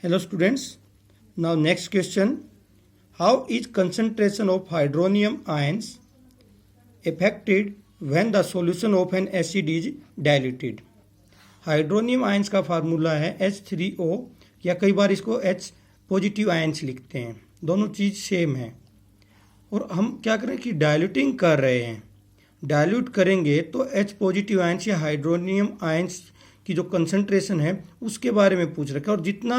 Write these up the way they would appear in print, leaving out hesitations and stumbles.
Hello students. Now next question. How is concentration of hydronium ions affected when the solution of an acid is diluted? Hydronium ions का formula है H3O या कई बार इसको H positive ions लिखते हैं। दोनों चीज़ same है और हम क्या करें कि डाइल्यूटिंग कर रहे हैं। डाइल्यूट करेंगे तो H पॉजिटिव आयंस या हाइड्रोनियम आयंस की जो कंसंट्रेशन है उसके बारे में पूछ रखा है और जितना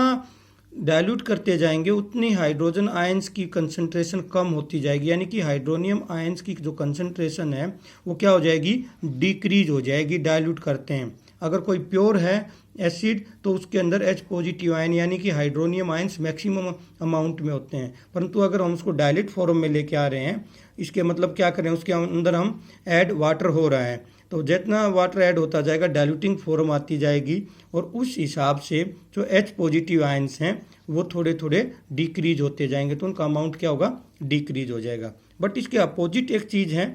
डाइल्यूट करते जाएंगे उतनी हाइड्रोजन आयंस की कंसंट्रेशन कम होती जाएगी, यानी कि हाइड्रोनियम आयंस की जो कंसंट्रेशन है वो क्या हो जाएगी, डिक्रीज हो जाएगी डाइल्यूट करते हैं। अगर कोई प्योर है एसिड तो उसके अंदर H पॉजिटिव आयन यानी कि हाइड्रोनियम आयंस मैक्सिमम अमाउंट में होते हैं, परंतु अगर हम उसको डाइल्यूट फॉर्म में लेके आ रहे हैं, इसके मतलब क्या करें, उसके अंदर हम ऐड वाटर हो रहा है तो जितना वाटर ऐड होता जाएगा डाइल्यूटिंग फॉर्म आती जाएगी और उस हिसाब से जो H पॉजिटिव आयंस हैं वो थोड़े थोड़े डिक्रीज होते जाएंगे तो उनका अमाउंट क्या होगा, डिक्रीज हो जाएगा। बट इसके अपोजिट एक चीज़ है,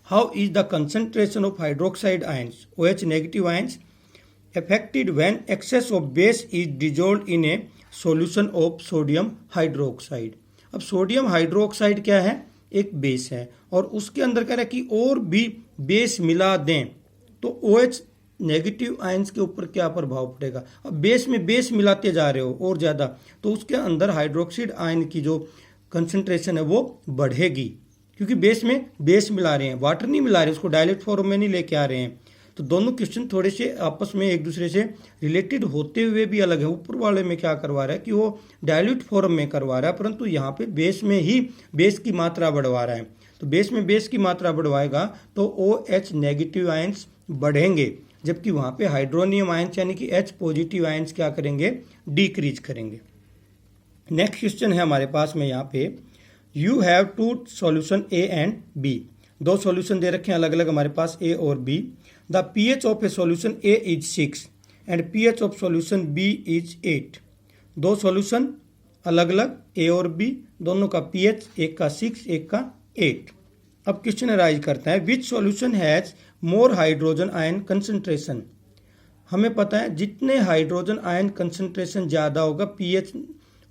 how is the concentration of hydroxide ions OH negative ions affected when excess of base is dissolved in a solution of sodium hydroxide। अब सोडियम हाइड्रोक्साइड क्या है, एक बेस है और उसके अंदर कह रहा है कि और भी बेस मिला दें तो OH नेगेटिव आयंस के ऊपर क्या प्रभाव पड़ेगा। अब बेस में बेस मिलाते जा रहे हो और ज़्यादा तो उसके अंदर हाइड्रोक्साइड आयन की जो कंसंट्रेशन है वो बढ़ेगी, क्योंकि बेस में बेस मिला रहे हैं, वाटर नहीं मिला रहे, उसको डाइल्यूट फॉर्म में नहीं लेके आ रहे हैं। तो दोनों क्वेश्चन थोड़े से आपस में एक दूसरे से रिलेटेड होते हुए भी अलग है। ऊपर वाले में क्या करवा रहा है कि वो डाइल्यूट फॉर्म में करवा रहा है, परंतु यहाँ पे बेस में ही बेस की मात्रा बढ़वा रहा है। तो बेस में बेस की मात्रा बढ़वाएगा तो OH नेगेटिव आयंस बढ़ेंगे, जबकि वहाँ पे हाइड्रोनियम आयंस यानी कि H पॉजिटिव आयंस क्या करेंगे, डिक्रीज करेंगे। नेक्स्ट क्वेश्चन है हमारे पास में यहाँ पे, you have two solution A and B। दो सॉल्यूशन दे रखे हैं अलग अलग हमारे पास A और B। The pH of a solution A is 6 and pH of solution B is 8। दो सॉल्यूशन अलग अलग A और B, दोनों का pH एक का 6 एक का 8। अब क्वेश्चन अराइज करता है, which solution has more hydrogen ion concentration. हमें पता है जितने हाइड्रोजन आयन कंसंट्रेशन ज़्यादा होगा pH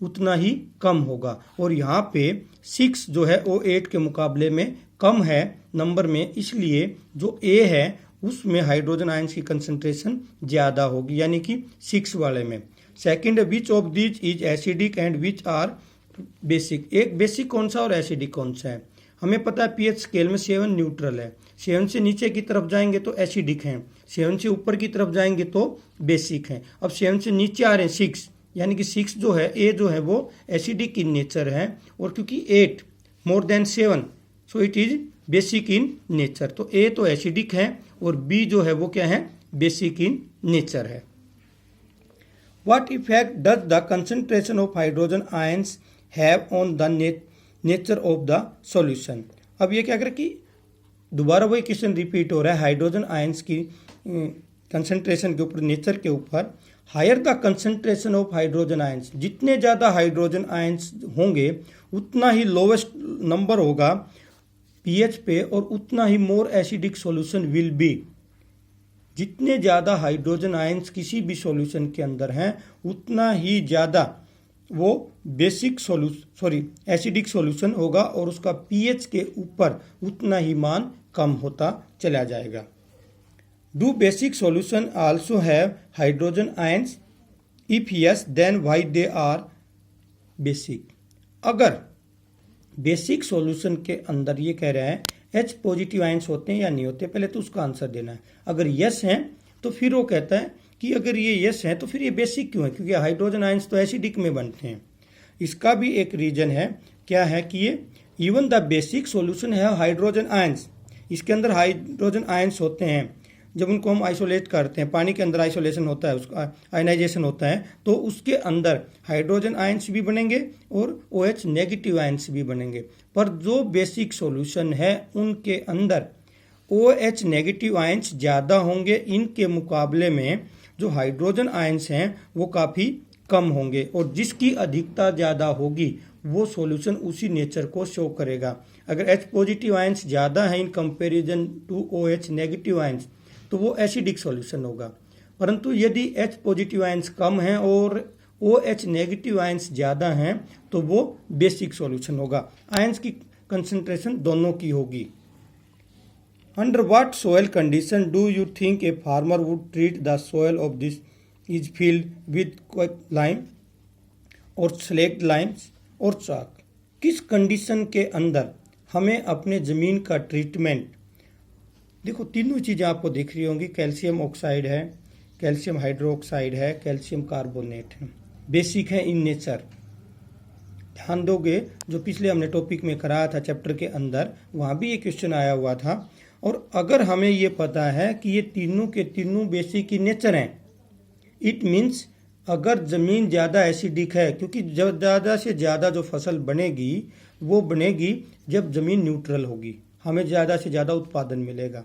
उतना ही कम होगा और यहाँ पे 6 जो है वो 8 के मुकाबले में कम है नंबर में, इसलिए जो A है उसमें हाइड्रोजन आयंस की कंसंट्रेशन ज़्यादा होगी, यानी कि 6 वाले में। Second, which of these is acidic and which are basic. एक बेसिक कौन सा और एसिडिक कौन सा है। हमें पता है pH स्केल में 7 न्यूट्रल है, 7 से नीचे की तरफ जाएंगे तो एसिडिक हैं, 7 से ऊपर की तरफ जाएंगे तो बेसिक हैं। अब 7 से नीचे आ रहे हैं 6, यानी कि 6 जो है A जो है वो एसिडिक इन नेचर है और क्योंकि 8 more than 7 so it is basic in nature. तो A तो एसिडिक है और B जो है वो क्या है, बेसिक इन नेचर है। What effect does the concentration of hydrogen ions have on the nature of the solution. अब ये क्या करें कि दोबारा वही क्वेश्चन रिपीट हो रहा है हाइड्रोजन आयंस की कंसंट्रेशन के ऊपर, नेचर के ऊपर। Higher the concentration of hydrogen ions, जितने ज़्यादा हाइड्रोजन आयंस होंगे उतना ही लोवेस्ट नंबर होगा pH पे और उतना ही more acidic solution will be. जितने ज़्यादा हाइड्रोजन आयंस किसी भी सॉल्यूशन के अंदर हैं उतना ही ज़्यादा वो बेसिक एसिडिक सॉल्यूशन होगा और उसका pH के ऊपर उतना ही मान कम होता चला जाएगा। Do basic solution also have hydrogen ions, if yes then why they are basic. अगर बेसिक सॉल्यूशन के अंदर ये कह रहा है H पॉजिटिव आयंस होते हैं या नहीं होते, पहले तो उसका आंसर देना है। अगर यस हैं तो फिर वो कहता है कि अगर ये यस है तो फिर ये बेसिक क्यों है, क्योंकि हाइड्रोजन आयंस तो एसिडिक में बनते हैं। इसका भी एक रीजन है, क्या है कि ये इवन द बेसिक सॉल्यूशन है हाइड्रोजन आयंस, इसके अंदर हाइड्रोजन आयंस होते हैं। जब उनको हम आइसोलेट करते हैं, पानी के अंदर आइसोलेशन होता है, उसका आयनाइजेशन होता है, तो उसके अंदर हाइड्रोजन आयंस भी बनेंगे और OH नेगेटिव आयंस भी बनेंगे। पर जो बेसिक सॉल्यूशन है उनके अंदर OH नेगेटिव आयंस ज़्यादा होंगे, इनके मुकाबले में जो हाइड्रोजन आयंस हैं वो काफ़ी कम होंगे और जिसकी अधिकता ज़्यादा होगी वो सॉल्यूशन उसी नेचर को शो करेगा। अगर H पॉजिटिव आयंस ज़्यादा है in comparison to OH negative ions तो वो एसिडिक सॉल्यूशन होगा, परंतु यदि H पॉजिटिव आयंस कम है और OH नेगेटिव आयंस ज़्यादा हैं तो वो बेसिक सॉल्यूशन होगा। आयंस की कंसंट्रेशन दोनों की होगी। Under what soil condition do you think a farmer would treat the soil of this is field with lime और स्लेक्ट लाइम्स और चाक? किस कंडीशन के अंदर हमें अपने ज़मीन का ट्रीटमेंट, देखो तीनों चीज़ें आपको दिख रही होंगी, कैल्शियम ऑक्साइड है, कैल्शियम हाइड्रोक्साइड है, कैल्शियम कार्बोनेट है, बेसिक है इन नेचर। ध्यान दोगे जो पिछले हमने टॉपिक में कराया था चैप्टर के अंदर, वहाँ भी ये क्वेश्चन आया हुआ था। और अगर हमें ये पता है कि ये तीनों के तीनों बेसिक इन नेचर हैं, इट मीन्स अगर ज़मीन ज़्यादा एसिडिक है, क्योंकि ज़्यादा से ज़्यादा जो फसल बनेगी वो बनेगी जब ज़मीन न्यूट्रल होगी, हमें ज़्यादा से ज़्यादा उत्पादन मिलेगा।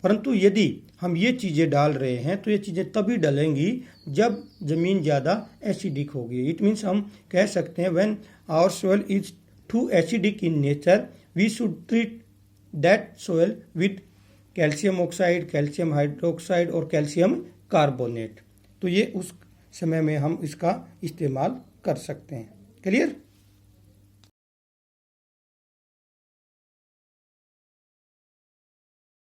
परंतु यदि हम ये चीज़ें डाल रहे हैं तो ये चीज़ें तभी डलेंगी जब ज़मीन ज़्यादा एसिडिक होगी। इट मीन्स हम कह सकते हैं when our soil is too acidic in nature we should treat that soil with calcium oxide, calcium hydroxide और कैल्शियम कार्बोनेट। तो ये उस समय में हम इसका इस्तेमाल कर सकते हैं। क्लियर?